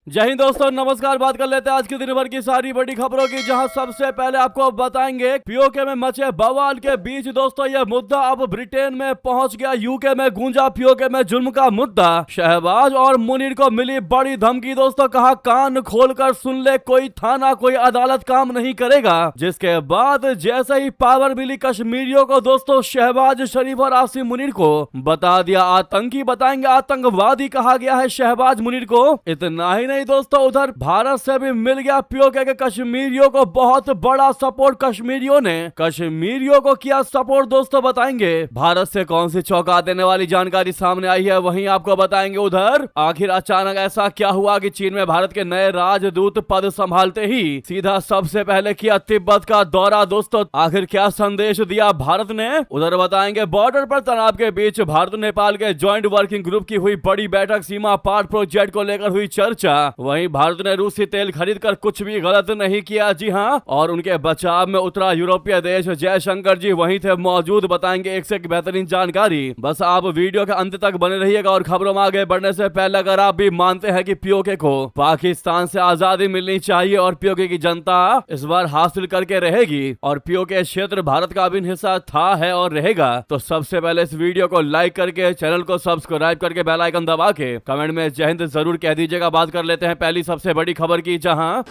जय हिंद दोस्तों, नमस्कार। बात कर लेते हैं आज के दिन भर की सारी बड़ी खबरों की, जहां सबसे पहले आपको बताएंगे पीओके में मचे बवाल के बीच दोस्तों ये मुद्दा अब ब्रिटेन में पहुंच गया। यूके में गूंजा पीओके में जुल्म का मुद्दा। शहबाज और मुनीर को मिली बड़ी धमकी दोस्तों, कहा कान खोलकर सुन ले, कोई थाना कोई अदालत काम नहीं करेगा। जिसके बाद जैसे ही पावर मिली कश्मीरियों को दोस्तों, शहबाज शरीफ और आसिम मुनीर को बता दिया आतंकी, बताएंगे आतंकवादी कहा गया है शहबाज मुनीर को। इतना ही नहीं दोस्तों, उधर भारत से भी मिल गया पीओके के कश्मीरियों को बहुत बड़ा सपोर्ट। कश्मीरियों ने कश्मीरियों को किया सपोर्ट दोस्तों, बताएंगे भारत से कौन सी चौंका देने वाली जानकारी सामने आई है, वहीं आपको बताएंगे। उधर आखिर अचानक ऐसा क्या हुआ कि चीन में भारत के नए राजदूत पद संभालते ही सीधा सबसे पहले किया तिब्बत का दौरा दोस्तों। आखिर क्या संदेश दिया भारत ने, उधर बताएंगे। बॉर्डर पर तनाव के बीच भारत नेपाल के ज्वाइंट वर्किंग ग्रुप की हुई बड़ी बैठक, सीमा पार प्रोजेक्ट को लेकर हुई चर्चा। वहीं भारत ने रूसी तेल खरीदकर कुछ भी गलत नहीं किया, जी हां, और उनके बचाव में उतरा यूरोपीय देश। जयशंकर जी वहीं थे मौजूद, बताएंगे एक से एक बेहतरीन जानकारी। बस आप वीडियो के अंत तक बने रहिएगा। और खबरों में आगे बढ़ने से पहले अगर आप भी मानते हैं कि पीओके को पाकिस्तान से आजादी मिलनी चाहिए और पीओके की जनता इस बार हासिल करके रहेगी और पीओके क्षेत्र भारत का अभिन्न हिस्सा था, है और रहेगा, तो सबसे पहले इस वीडियो को लाइक करके, चैनल को सब्सक्राइब करके, बेल आइकन दबा के कमेंट में जय हिंद जरूर कह दीजिएगा। बात कर लेते हैं पहली सबसे बड़ी खबर की, जहां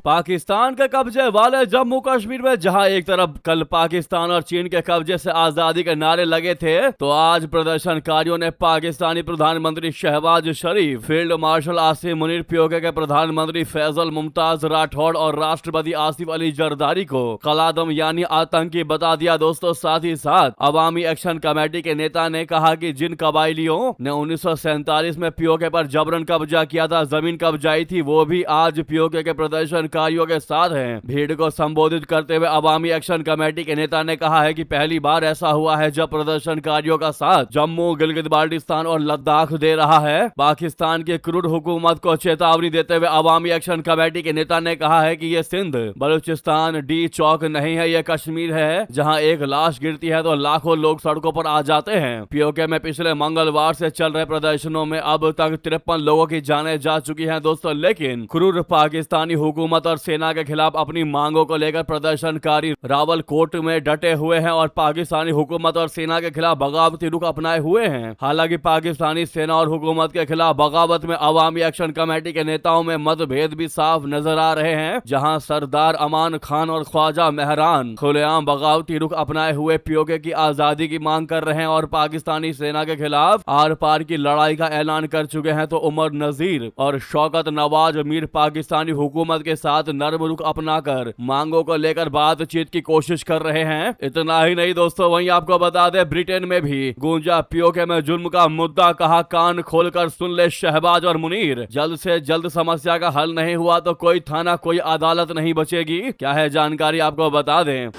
पाकिस्तान के कब्जे वाले जम्मू कश्मीर में जहां एक तरफ कल पाकिस्तान और चीन के कब्जे से आजादी के नारे लगे थे, तो आज प्रदर्शनकारियों ने पाकिस्तानी प्रधानमंत्री Shehbaz Sharif, field marshal Asim Munir, PoK के प्रधानमंत्री फैसल मुमताज राठौड़ और राष्ट्रपति आसिफ अली जरदारी को कलादम यानी आतंकी बता दिया दोस्तों। साथ ही साथ अवामी एक्शन कमेटी के नेता ने कहा कि जिन कबायलियों ने 1947 में पीओके पर जबरन कब्जा किया था, जमीन कब्जाई थी, वो भी आज पीओके के प्रदर्शन कार्यों के साथ हैं। भीड़ को संबोधित करते हुए अवामी एक्शन कमेटी के नेता ने कहा है कि पहली बार ऐसा हुआ है जब प्रदर्शनकारियों का साथ जम्मू, गिलगित बाल्टिस्तान और लद्दाख दे रहा है। पाकिस्तान की क्रूर हुकूमत को चेतावनी देते हुए अवामी एक्शन कमेटी के नेता ने कहा है कि ये सिंध, बलूचिस्तान, डी चौक नहीं है, ये कश्मीर है, जहां एक लाश गिरती है तो लाखों लोग सड़कों पर आ जाते हैं। पीओके में पिछले मंगलवार से चल रहे प्रदर्शनों में अब तक 53 लोगों की जानें जा चुकी हैं दोस्तों, लेकिन क्रूर पाकिस्तानी हुकूमत और सेना के खिलाफ अपनी मांगों को लेकर प्रदर्शनकारी रावलकोट में डटे हुए हैं और पाकिस्तानी हुकूमत और सेना के खिलाफ बगावती रुख अपनाए हुए हैं। हालांकि पाकिस्तानी सेना और हुकूमत के खिलाफ बगावत में अवामी एक्शन कमेटी के नेताओं में मतभेद भी साफ नजर आ रहे हैं, जहां सरदार अमान खान और ख्वाजा मेहरान खुलेआम बगावती रुख अपनाए हुए पीओके की आजादी की मांग कर रहे हैं और पाकिस्तानी सेना के खिलाफ आर पार की लड़ाई का ऐलान कर चुके हैं। तो उमर नजीर और शौकत नवाज मीर पाकिस्तानी हुकूमत के साथ नर्म रुख अपनाकर मांगों को लेकर बातचीत की कोशिश कर रहे हैं। इतना ही नहीं दोस्तों, वहीं आपको बता दें ब्रिटेन में भी गूंजा पीओके में जुल्म का मुद्दा, कहा कान खोलकर सुन ले शहबाज और मुनीर, जल्द से जल्द समस्या का हल नहीं हुआ तो कोई थाना कोई अदालत नहीं बचेगी। क्या है जानकारी आपको बता दें।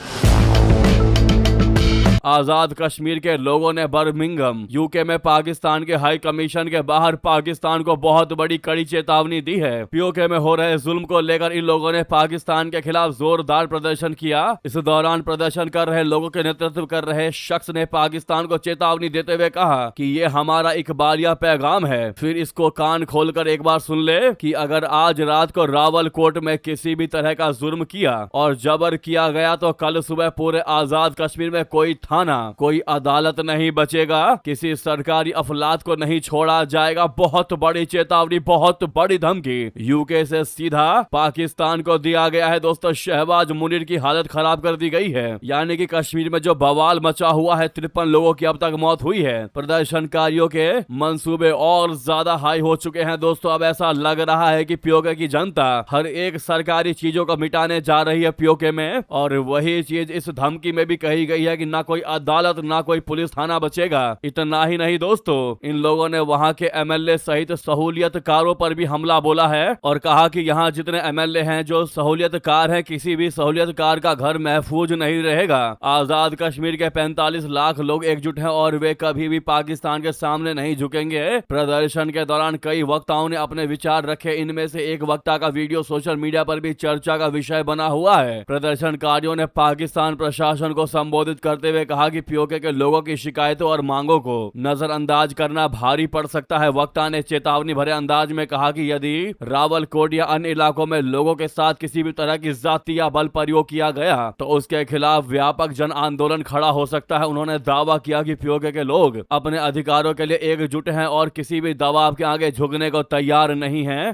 आजाद कश्मीर के लोगों ने बर्मिंघम यूके में पाकिस्तान के हाई कमीशन के बाहर पाकिस्तान को बहुत बड़ी कड़ी चेतावनी दी है। पीओके में हो रहे जुल्म को लेकर इन लोगों ने पाकिस्तान के खिलाफ जोरदार प्रदर्शन किया। इस दौरान प्रदर्शन कर रहे लोगों के नेतृत्व कर रहे शख्स ने पाकिस्तान को चेतावनी देते हुए कहा कि ये हमारा इकबालिया पैगाम है, फिर इसको कान खोलकर एक बार सुन ले कि अगर आज रात को रावलकोट में किसी भी तरह का जुर्म किया और जबर किया गया तो कल सुबह पूरे आजाद कश्मीर में कोई थाना कोई अदालत नहीं बचेगा, किसी सरकारी अफलात को नहीं छोड़ा जाएगा। बहुत बड़ी चेतावनी, बहुत बड़ी धमकी यूके से सीधा पाकिस्तान को दिया गया है दोस्तों। शहबाज मुनीर की हालत खराब कर दी गई है, यानी कि कश्मीर में जो बवाल मचा हुआ है, 53 लोगों की अब तक मौत हुई है। प्रदर्शनकारियों के मंसूबे और ज्यादा हाई हो चुके हैं दोस्तों। अब ऐसा लग रहा है कि पीओके की जनता हर एक सरकारी चीजों को मिटाने जा रही है पीओके में, और वही चीज इस धमकी में भी कही गई है कि ना कोई अदालत ना कोई पुलिस थाना बचेगा। इतना ही नहीं दोस्तों, इन लोगों ने वहां के एमएलए सहित सहूलियतकारों पर भी हमला बोला है और कहा कि यहाँ जितने एमएलए हैं जो सहूलियतकार हैं, किसी भी सहूलियतकार का घर महफूज नहीं रहेगा। आजाद कश्मीर के 45 लाख लोग एकजुट हैं और वे कभी भी पाकिस्तान के सामने नहीं झुकेंगे। प्रदर्शन के दौरान कई वक्ताओं ने अपने विचार रखे। इनमें से एक वक्ता का वीडियो सोशल मीडिया पर भी चर्चा का विषय बना हुआ है। प्रदर्शनकारियों ने पाकिस्तान प्रशासन को संबोधित करते हुए कहा कि पीओके के लोगों की शिकायतों और मांगों को नजरअंदाज करना भारी पड़ सकता है। वक्ता ने चेतावनी भरे अंदाज में कहा कि यदि रावलकोट या अन्य इलाकों में लोगों के साथ किसी भी तरह की जाति या बल प्रयोग किया गया तो उसके खिलाफ व्यापक जन आंदोलन खड़ा हो सकता है। उन्होंने दावा किया कि पीओके के लोग अपने अधिकारों के लिए एकजुट हैं और किसी भी दबाव के आगे झुकने को तैयार नहीं हैं।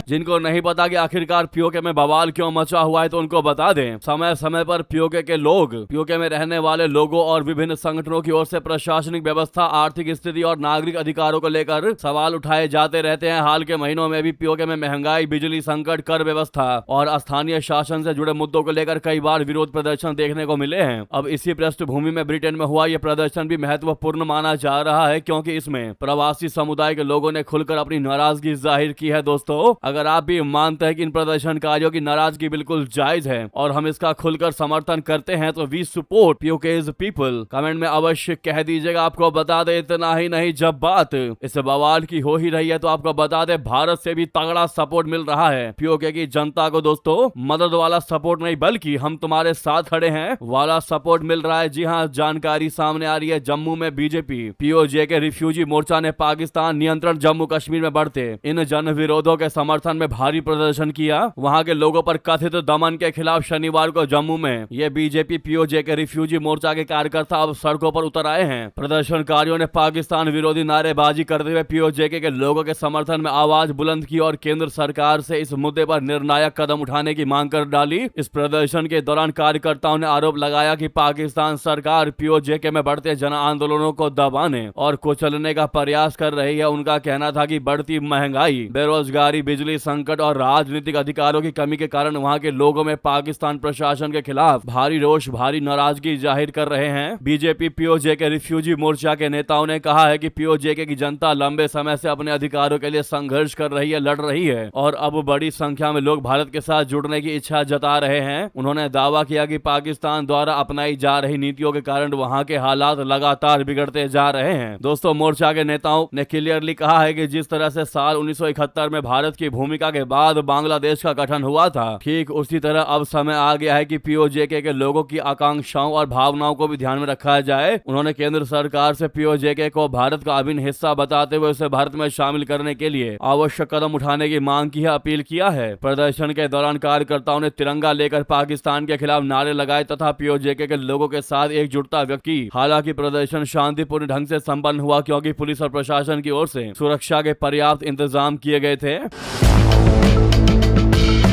जिनको नहीं पता कि आखिरकार पीओके में बवाल क्यों मचा हुआ है तो उनको बता दें, समय समय पर पीओके के लोग, पीओके में रहने वाले लोगों और विभिन्न संगठनों की ओर से प्रशासनिक व्यवस्था, आर्थिक स्थिति और नागरिक अधिकारों को लेकर सवाल उठाए जाते रहते हैं। हाल के महीनों में भी पीओके में महंगाई, बिजली संकट, कर व्यवस्था और स्थानीय शासन से जुड़े मुद्दों को लेकर कई बार विरोध प्रदर्शन देखने को मिले हैं। अब इसी पृष्ठभूमि में ब्रिटेन में हुआ यह प्रदर्शन भी महत्वपूर्ण माना जा रहा है, क्योंकि इसमें प्रवासी समुदाय के लोगों ने खुलकर अपनी नाराजगी जाहिर की है। दोस्तों, अगर आप भी मानते हैं कि इन प्रदर्शनकारियों की नाराजगी बिल्कुल जायज है और हम इसका खुलकर समर्थन करते हैं तो वी सपोर्ट पीओकेज पीपल कमेंट में अवश्य कह दीजिएगा। आपको बता दे, इतना ही नहीं, जब बात इस बवाल की हो ही रही है तो आपको बता दे, भारत से भी तगड़ा सपोर्ट मिल रहा है पीओके की जनता को। दोस्तों, मदद वाला सपोर्ट नहीं बल्कि हम तुम्हारे साथ खड़े हैं वाला सपोर्ट मिल रहा है। जी हां, जानकारी सामने आ रही है। जम्मू में बीजेपी पीओजे के रिफ्यूजी मोर्चा ने पाकिस्तान नियंत्रण जम्मू कश्मीर में बढ़ते इन जन विरोधों के समर्थन में भारी प्रदर्शन किया। वहां के लोगों पर कथित दमन के खिलाफ शनिवार को जम्मू में ये बीजेपी पीओजे के रिफ्यूजी मोर्चा के कार्यकर्ता अब सड़कों पर उतर आए हैं। प्रदर्शनकारियों ने पाकिस्तान विरोधी नारेबाजी करते हुए पीओजे के लोगों के समर्थन में आवाज बुलंद की और केंद्र सरकार से इस मुद्दे पर निर्णायक कदम उठाने की मांग कर डाली। इस प्रदर्शन के दौरान कार्यकर्ताओं ने आरोप लगाया कि पाकिस्तान सरकार पीओजे में बढ़ते जन आंदोलनों को दबाने और कुचलने का प्रयास कर रही है। उनका कहना था कि बढ़ती महंगाई, बेरोजगारी, बिजली संकट और राजनीतिक अधिकारों की कमी के कारण वहां के लोगों में पाकिस्तान प्रशासन के खिलाफ भारी रोष, भारी नाराजगी जाहिर कर रहे हैं। बीजेपी पीओजे के रिफ्यूजी मोर्चा के नेताओं ने कहा है कि पीओजे की जनता लंबे समय से अपने अधिकारों के लिए संघर्ष कर रही है, लड़ रही है और अब बड़ी संख्या में लोग भारत के साथ जुड़ने की इच्छा जता रहे हैं। उन्होंने दावा किया कि पाकिस्तान द्वारा अपनाई जा रही नीतियों के कारण वहां के हालात लगातार बिगड़ते जा रहे हैं। दोस्तों, मोर्चा के नेताओं ने क्लियरली कहा है कि जिस तरह से साल 1971 में भारत की भूमिका के बाद बांग्लादेश का गठन हुआ था, ठीक उसी तरह अब समय आ गया है कि पीओजे के लोगों की आकांक्षाओं और भावनाओं को भी ध्यान में रखा जाए। उन्होंने केंद्र सरकार से पीओजे को भारत का अभिन्न हिस्सा बताते हुए उसे भारत में शामिल करने के लिए आवश्यक कदम उठाने की मांग की है, अपील किया है। प्रदर्शन के दौरान कार्यकर्ताओं ने तिरंगा लेकर पाकिस्तान के खिलाफ नारे लगाए तथा पीओजे के लोगों के साथ एकजुटता व्यक्त की। हालांकि प्रदर्शन शांतिपूर्ण ढंग से संपन्न हुआ क्योंकि पुलिस और प्रशासन की ओर से सुरक्षा के पर्याप्त इंतजाम किए गए थे।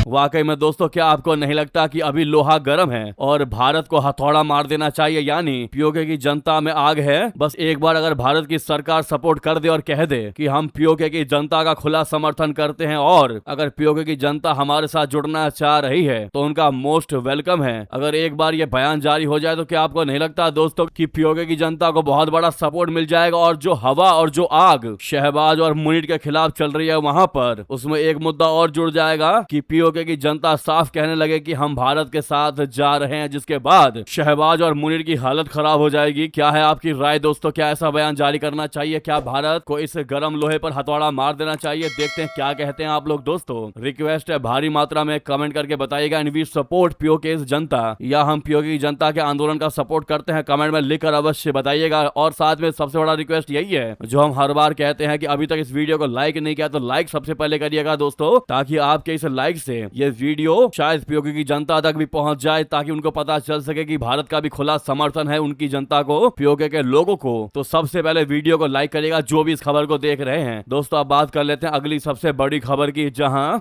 वाकई में दोस्तों, क्या आपको नहीं लगता कि अभी लोहा गर्म है और भारत को हथौड़ा मार देना चाहिए? यानी पीओके की जनता में आग है। बस एक बार अगर भारत की सरकार सपोर्ट कर दे और कह दे कि हम पीओके की जनता का खुला समर्थन करते हैं और अगर पीओके की जनता हमारे साथ जुड़ना चाह रही है तो उनका मोस्ट वेलकम है। अगर एक बार ये बयान जारी हो जाए तो क्या आपको नहीं लगता दोस्तों कि पीओके की जनता को बहुत बड़ा सपोर्ट मिल जाएगा और जो हवा और जो आग शहबाज और मुनीर के खिलाफ चल रही है वहां पर, उसमें एक मुद्दा और जुड़ जाएगा कि पीओके की जनता साफ कहने लगे कि हम भारत के साथ जा रहे हैं, जिसके बाद शहबाज और मुनीर की हालत खराब हो जाएगी। क्या है आपकी राय दोस्तों? क्या ऐसा बयान जारी करना चाहिए? क्या भारत को इस गर्म लोहे पर हथौड़ा मार देना चाहिए? देखते हैं क्या कहते हैं आप लोग दोस्तों। रिक्वेस्ट है भारी मात्रा में कमेंट करके बताइएगा, एंड वी सपोर्ट पीओके जनता या हम पीओके की जनता के आंदोलन का सपोर्ट करते हैं। कमेंट में लिखकर अवश्य बताइएगा। और साथ में सबसे बड़ा रिक्वेस्ट यही है जो हम हर बार कहते हैं कि अभी तक इस वीडियो को लाइक नहीं किया तो लाइक सबसे पहले करिएगा दोस्तों, ताकि आपके इस लाइक से ये वीडियो शायद पीओके की जनता तक भी पहुंच जाए, ताकि उनको पता चल सके कि भारत का भी खुला समर्थन है उनकी जनता को, पीओके के लोगों को। तो सबसे पहले वीडियो को लाइक करिएगा जो भी इस खबर को देख रहे हैं। दोस्तों, अब बात कर लेते हैं अगली सबसे बड़ी खबर की, जहां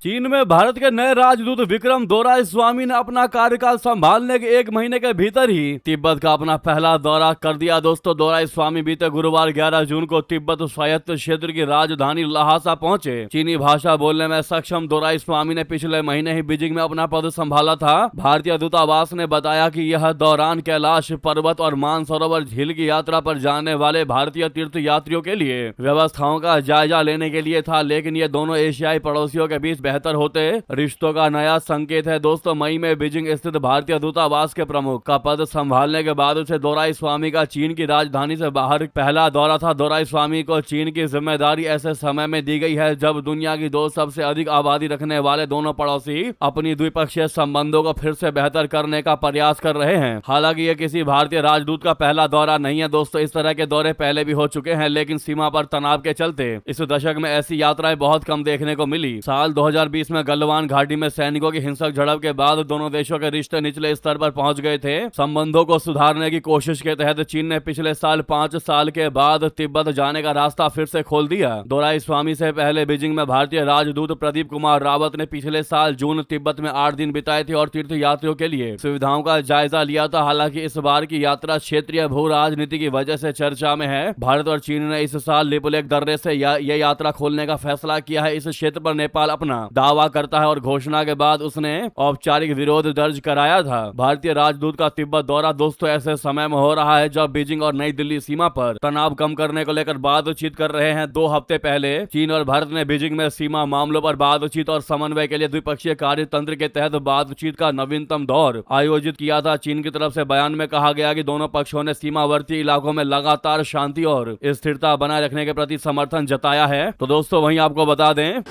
चीन में भारत के नए राजदूत विक्रम दोराईस्वामी ने अपना कार्यकाल संभालने के 1 महीने के भीतर ही तिब्बत का अपना पहला दौरा कर दिया। दोस्तों, दोराईस्वामी बीते गुरुवार 11 जून को तिब्बत स्वायत्त क्षेत्र की राजधानी ल्हासा पहुंचे। चीनी भाषा बोलने में सक्षम दोराईस्वामी ने पिछले महीने ही बीजिंग में अपना पद संभाला था। भारतीय दूतावास ने बताया कि यह दौरान कैलाश पर्वत और मानसरोवर झील की यात्रा पर जाने वाले भारतीय तीर्थ यात्रियों के लिए व्यवस्थाओं का जायजा लेने के लिए था, लेकिन ये दोनों एशियाई पड़ोसियों के बीच बेहतर होते रिश्तों का नया संकेत है। दोस्तों, मई में बीजिंग स्थित भारतीय दूतावास के प्रमुख का पद संभालने के बाद उसे दोराईस्वामी का चीन की राजधानी से बाहर पहला दौरा था। दोराईस्वामी को चीन की जिम्मेदारी ऐसे समय में दी गई है जब दुनिया की दो सबसे अधिक आबादी रखने वाले दोनों पड़ोसी अपनी द्विपक्षीय संबंधों को फिर से बेहतर करने का प्रयास कर रहे हैं। हालांकि ये किसी भारतीय राजदूत का पहला दौरा नहीं है दोस्तों, इस तरह के दौरे पहले भी हो चुके हैं, लेकिन सीमा पर तनाव के चलते इस दशक में ऐसी यात्राएं बहुत कम देखने को मिली। साल 2020 में गलवान घाटी में सैनिकों की हिंसक झड़प के बाद दोनों देशों के रिश्ते निचले स्तर पर पहुंच गए थे। संबंधों को सुधारने की कोशिश के तहत चीन ने पिछले साल 5 साल के बाद तिब्बत जाने का रास्ता फिर से खोल दिया। दोराईस्वामी से पहले बीजिंग में भारतीय राजदूत प्रदीप कुमार रावत ने पिछले साल जून तिब्बत में 8 दिन बिताए थे और तीर्थ यात्रियों के लिए सुविधाओं का जायजा लिया था। हालांकि इस बार की यात्रा क्षेत्रीय भू राजनीति की वजह से चर्चा में है। भारत और चीन ने इस साल लिपुलेख दर्रे से यह यात्रा खोलने का फैसला किया है। इस क्षेत्र पर नेपाल अपना दावा करता है और घोषणा के बाद उसने औपचारिक विरोध दर्ज कराया था। भारतीय राजदूत का तिब्बत दौरा दोस्तों ऐसे समय में हो रहा है जब बीजिंग और नई दिल्ली सीमा पर तनाव कम करने को लेकर बातचीत कर रहे हैं। 2 हफ्ते पहले चीन और भारत ने बीजिंग में सीमा मामलों पर बातचीत और समन्वय के लिए द्विपक्षीय कार्यतंत्र के तहत बातचीत का नवीनतम दौर आयोजित किया था। चीन की तरफ से बयान में कहा गया कि दोनों पक्षों ने सीमावर्ती इलाकों में लगातार शांति और स्थिरता बनाए रखने के प्रति समर्थन जताया है। तो दोस्तों, वहीं आपको बता दें,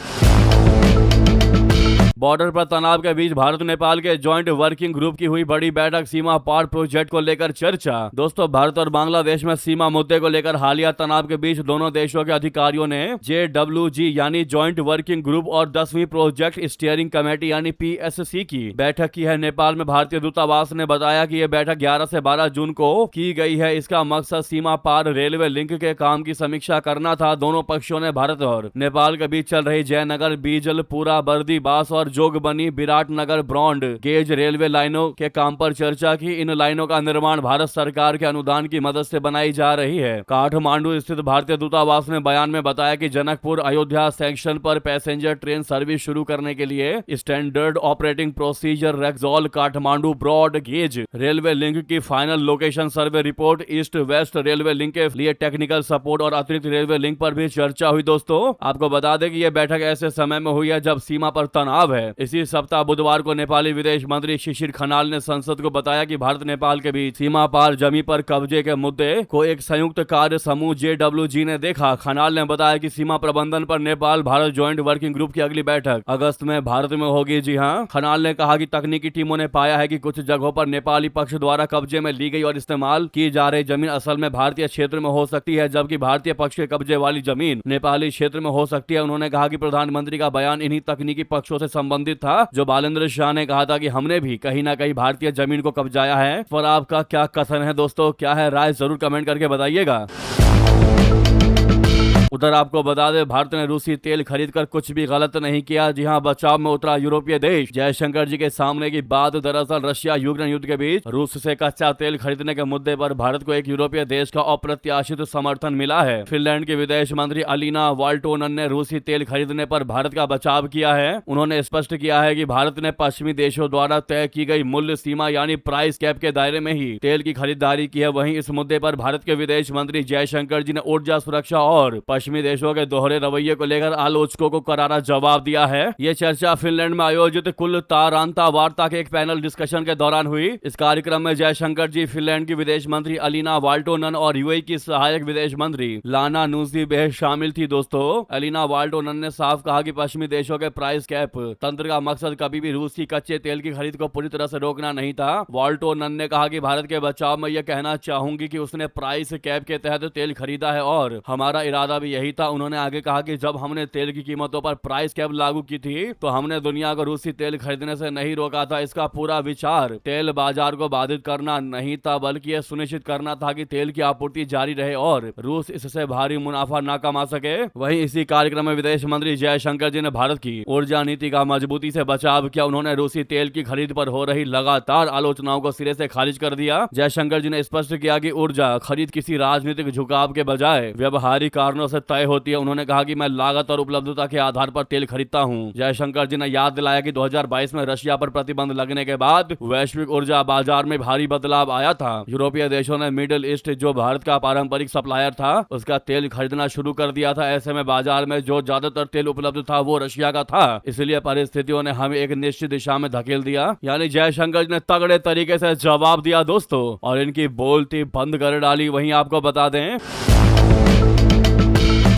बॉर्डर पर तनाव के बीच भारत नेपाल के जॉइंट वर्किंग ग्रुप की हुई बड़ी बैठक, सीमा पार प्रोजेक्ट को लेकर चर्चा। दोस्तों, भारत और बांग्लादेश में सीमा मुद्दे को लेकर हालिया तनाव के बीच दोनों देशों के अधिकारियों ने JWG यानी जॉइंट वर्किंग ग्रुप और 10वीं प्रोजेक्ट स्टीयरिंग कमेटी यानी PSC की बैठक की है। नेपाल में भारतीय दूतावास ने बताया कि यह बैठक 11 से 12 जून को की गई है। इसका मकसद सीमा पार रेलवे लिंक के काम की समीक्षा करना था। दोनों पक्षों ने भारत और नेपाल के बीच चल रही जयनगर, बीजलपुरा, बर्दी, बास और Jogbani, Biratnagar broad gauge railway लाइनों के काम पर चर्चा की। इन लाइनों का निर्माण भारत सरकार के अनुदान की मदद से बनाई जा रही है। काठमांडू स्थित भारतीय दूतावास ने बयान में बताया कि जनकपुर अयोध्या सेक्शन पर पैसेंजर ट्रेन सर्विस शुरू करने के लिए standard operating procedure Raxaul Kathmandu broad gauge railway link की final location survey report, east west railway link के लिए टेक्निकल सपोर्ट और अतिरिक्त रेलवे लिंक पर भी चर्चा हुई। दोस्तों, आपको बता दें कि यह बैठक ऐसे समय में हुई है जब सीमा पर तनाव है। इसी सप्ताह बुधवार को नेपाली विदेश मंत्री शिशिर खनाल ने संसद को बताया कि भारत नेपाल के बीच सीमा पार जमी पर कब्जे के मुद्दे को एक संयुक्त कार्य समूह JWG ने देखा। खनाल ने बताया कि सीमा प्रबंधन पर Nepal Bharat joint working group की अगली बैठक अगस्त में भारत में होगी। जी हां, खनाल ने कहा कि तकनीकी टीमों ने पाया है कि कुछ जगहों पर नेपाली पक्ष द्वारा कब्जे में ली गई और इस्तेमाल की जा रही जमीन असल में भारतीय क्षेत्र में हो सकती है, जबकि भारतीय पक्ष के कब्जे वाली जमीन नेपाली क्षेत्र में हो सकती है। उन्होंने कहा कि प्रधानमंत्री का बयान इन्हीं तकनीकी पक्षों से संबंधित था जो बालेंद्र शाह ने कहा था कि हमने भी कहीं ना कहीं भारतीय जमीन को कब्जाया है। पर आपका क्या कथन है दोस्तों, क्या है राय, जरूर कमेंट करके बताइएगा। उधर आपको बता दें, भारत ने रूसी तेल खरीदकर कुछ भी गलत नहीं किया। जी हां, बचाव में उतरा यूरोपीय देश। जयशंकर जी के सामने की बात, दरअसल रशिया यूक्रेन युद्ध के बीच रूस से कच्चा तेल खरीदने के मुद्दे पर भारत को एक यूरोपीय देश का अप्रत्याशित समर्थन मिला है। फिनलैंड की विदेश मंत्री अलीना वाल्टोनन ने रूसी तेल खरीदने पर भारत का बचाव किया है। उन्होंने स्पष्ट किया है कि भारत ने पश्चिमी देशों द्वारा तय की गई मूल्य सीमा यानी प्राइस कैप के दायरे में ही तेल की खरीदारी की है। वहीं इस मुद्दे पर भारत के विदेश मंत्री जयशंकर जी ने ऊर्जा सुरक्षा और पश्चिमी देशों के दोहरे रवैये को लेकर आलोचकों को करारा जवाब दिया है। ये चर्चा फिनलैंड में आयोजित कुल तारांता वार्ता के एक पैनल डिस्कशन के दौरान हुई। इस कार्यक्रम में जयशंकर जी, फिनलैंड की विदेश मंत्री अलीना वाल्टोनन और यूएई की सहायक विदेश मंत्री लाना नूजीबेह शामिल थी। दोस्तों, अलीना वाल्टोनन ने साफ कहा कि पश्चिमी देशों के प्राइस कैप तंत्र का मकसद कभी भी रूस की कच्चे तेल की खरीद को पूरी तरह से रोकना नहीं था। वाल्टोनन ने कहा कि भारत के बचाव में यह कहना चाहूंगी कि उसने प्राइस कैप के तहत तेल खरीदा है और हमारा इरादा भी यही था। उन्होंने आगे कहा कि जब हमने तेल की कीमतों पर प्राइस कैप लागू की थी तो हमने दुनिया को रूसी तेल खरीदने से नहीं रोका था। इसका पूरा विचार तेल बाजार को बाधित करना नहीं था, बल्कि यह सुनिश्चित करना था कि तेल की आपूर्ति जारी रहे और रूस इससे भारी मुनाफा न कमा सके। वहीं इसी कार्यक्रम में विदेश मंत्री जयशंकर जी ने भारत की ऊर्जा नीति का मजबूती से बचाव किया। उन्होंने रूसी तेल की खरीद पर हो रही लगातार आलोचनाओं को सिरे से खारिज कर दिया। जयशंकर जी ने स्पष्ट किया कि ऊर्जा खरीद किसी राजनीतिक झुकाव के बजाय व्यवहारिक कारणों से तय होती है। उन्होंने कहा कि मैं लागत और उपलब्धता के आधार पर तेल खरीदता हूं। जयशंकर जी ने याद दिलाया कि 2022 में रशिया पर प्रतिबंध लगने के बाद वैश्विक ऊर्जा बाजार में भारी बदलाव आया था। यूरोपीय देशों ने मिडिल ईस्ट, जो भारत का पारंपरिक सप्लायर था, उसका तेल खरीदना शुरू कर दिया था। ऐसे में बाजार में जो ज्यादातर तेल उपलब्ध था वो रशिया का था। इसलिए परिस्थितियों ने हमें एक निश्चित दिशा में धकेल दिया। यानी जयशंकर जी ने तगड़े तरीके से जवाब दिया दोस्तों, और इनकी बोलती बंद कर डाली। वहीं आपको बता दें,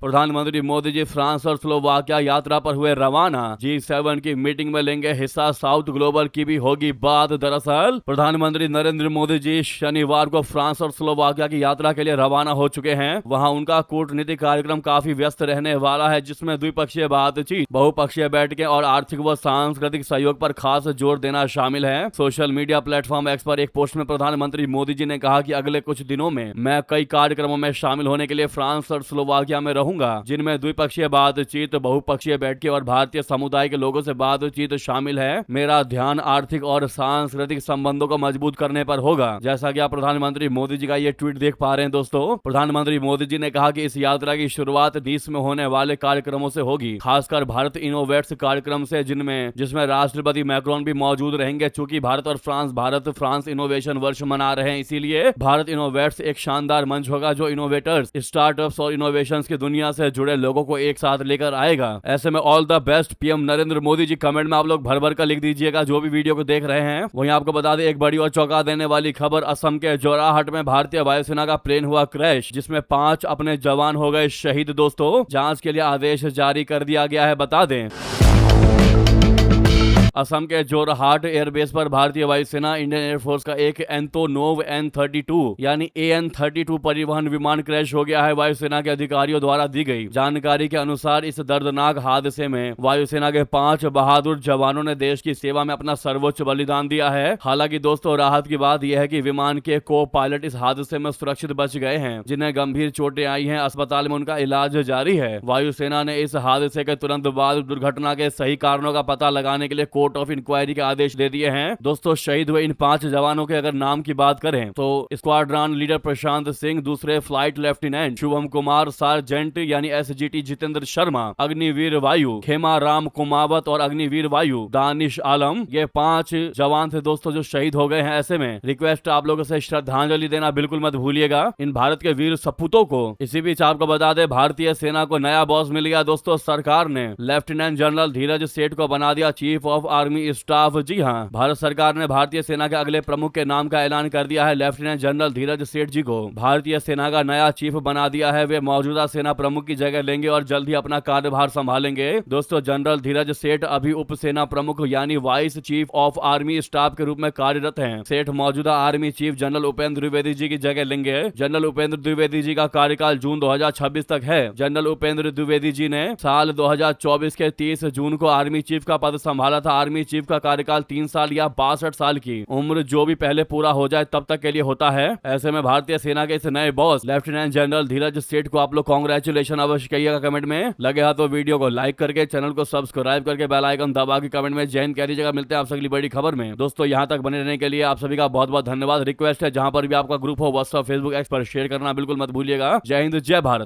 प्रधानमंत्री मोदी जी फ्रांस और स्लोवाकिया यात्रा पर हुए रवाना। G7 की मीटिंग में लेंगे हिस्सा, साउथ ग्लोबल की भी होगी बात। दरअसल प्रधानमंत्री नरेंद्र मोदी जी शनिवार को फ्रांस और स्लोवाकिया की यात्रा के लिए रवाना हो चुके हैं। वहां उनका कूटनीतिक कार्यक्रम काफी व्यस्त रहने वाला है, जिसमें द्विपक्षीय बातचीत, बहुपक्षीय बैठकें और आर्थिक व सांस्कृतिक सहयोग पर खास जोर देना शामिल है। सोशल मीडिया प्लेटफॉर्म एक्स पर एक पोस्ट में प्रधानमंत्री मोदी जी ने कहा कि अगले कुछ दिनों में मैं कई कार्यक्रमों में शामिल होने के लिए फ्रांस और स्लोवाकिया में रहूंगा, जिनमें द्विपक्षीय बातचीत, बहुपक्षीय बैठकें और भारतीय समुदाय के लोगों से बातचीत शामिल है। मेरा ध्यान आर्थिक और सांस्कृतिक संबंधों को मजबूत करने पर होगा। जैसा कि आप प्रधानमंत्री मोदी जी का ये ट्वीट देख पा रहे हैं दोस्तों, प्रधानमंत्री मोदी जी ने कहा कि इस यात्रा की शुरुआत निस में होने वाले कार्यक्रमों से होगी, खासकर भारत इनोवेट्स कार्यक्रम से, जिसमें राष्ट्रपति मैक्रोन भी मौजूद रहेंगे। चूंकि भारत फ्रांस इनोवेशन वर्ष मना रहे हैं, इसीलिए भारत इनोवेट्स एक शानदार मंच होगा जो इनोवेटर्स, स्टार्टअप्स और इनोवेशंस की दुनिया से जुड़े लोगों को एक साथ लेकर आएगा। ऐसे में all the best PM Narendra Modi ji. Comment में आप लोग भर भर कर लिख दीजिएगा जो भी वीडियो को देख रहे हैं। वहीं आपको बता दें एक बड़ी और चौंका देने वाली खबर, असम के जोराहट में भारतीय वायुसेना का प्लेन हुआ क्रैश, जिसमें 5 अपने जवान हो गए शहीद। दोस्तों, जांच के लिए आदेश जारी कर दिया गया है। बता दें, असम के जोरहाट एयरबेस पर भारतीय वायुसेना इंडियन एयरफोर्स का एक एंटोनोव N-32 यानी AN-32 परिवहन विमान क्रैश हो गया है। वायुसेना के अधिकारियों द्वारा दी गई जानकारी के अनुसार इस दर्दनाक हादसे में वायुसेना के 5 बहादुर जवानों ने देश की सेवा में अपना सर्वोच्च बलिदान दिया है। हालांकि दोस्तों, राहत की बात यह है कि विमान के को पायलट इस हादसे में सुरक्षित बच गए हैं। जिन्हें गंभीर चोटें आई हैं, अस्पताल में उनका इलाज जारी है। वायुसेना ने इस हादसे के तुरंत बाद दुर्घटना के सही कारणों का पता लगाने के लिए कोर्ट ऑफ इंक्वायरी के आदेश दे दिए हैं। दोस्तों, शहीद हुए इन 5 जवानों के अगर नाम की बात करें तो स्क्वाड्रन लीडर प्रशांत सिंह, दूसरे flight lieutenant Shubham Kumar, sergeant यानी SGT जितेंद्र शर्मा, अग्निवीर वायु खेमा राम कुमावत और अग्निवीर वायु दानिश आलम, ये 5 जवान थे दोस्तों जो शहीद हो गए हैं। ऐसे में रिक्वेस्ट आप लोगों से श्रद्धांजलि देना बिल्कुल मत भूलिएगा इन भारत के वीर सपूतों को। इसी बीच आपको बता दें, भारतीय सेना को नया बॉस मिल गया दोस्तों। सरकार ने लेफ्टिनेंट जनरल धीरज सेठ को बना दिया चीफ ऑफ आर्मी स्टाफ। जी हां, भारत सरकार ने भारतीय सेना के अगले प्रमुख के नाम का ऐलान कर दिया है। लेफ्टिनेंट जनरल धीरज सेठ जी को भारतीय सेना का नया चीफ बना दिया है। वे मौजूदा सेना प्रमुख की जगह लेंगे और जल्द ही अपना कार्यभार संभालेंगे। दोस्तों, जनरल धीरज सेठ अभी उप सेना प्रमुख यानी vice chief of army staff के रूप में कार्यरत हैं। सेठ मौजूदा army chief general Upendra Dwivedi ji की जगह लेंगे। जनरल उपेंद्र द्विवेदी जी का कार्यकाल जून 2026 तक है। जनरल उपेंद्र द्विवेदी जी ने साल 2024 के 30 जून को आर्मी चीफ का पद संभाला था। आर्मी चीफ का कार्यकाल 3 साल या 62 साल की उम्र जो भी पहले पूरा हो जाए तब तक के लिए होता है। ऐसे में भारतीय सेना के इस नए बॉस लेफ्टिनेंट जनरल धीरज सेठ को आप लोग कांग्रेचुलेशन अवश्य कहिएगा कमेंट में। लगे हाथ तो वीडियो को लाइक करके, चैनल को सब्सक्राइब करके, बेल आइकन दबा के कमेंट में जय हिंद कह दीजिएगा। मिलते हैं आप अगली बड़ी खबर में। दोस्तों, यहाँ तक बने रहने के लिए आप सभी का बहुत बहुत धन्यवाद। रिक्वेस्ट है, जहां पर भी आपका ग्रुप हो व्हाट्सएप, फेसबुक, एक्स पर शेयर करना बिल्कुल मत भूलिएगा। जय हिंद, जय भारत।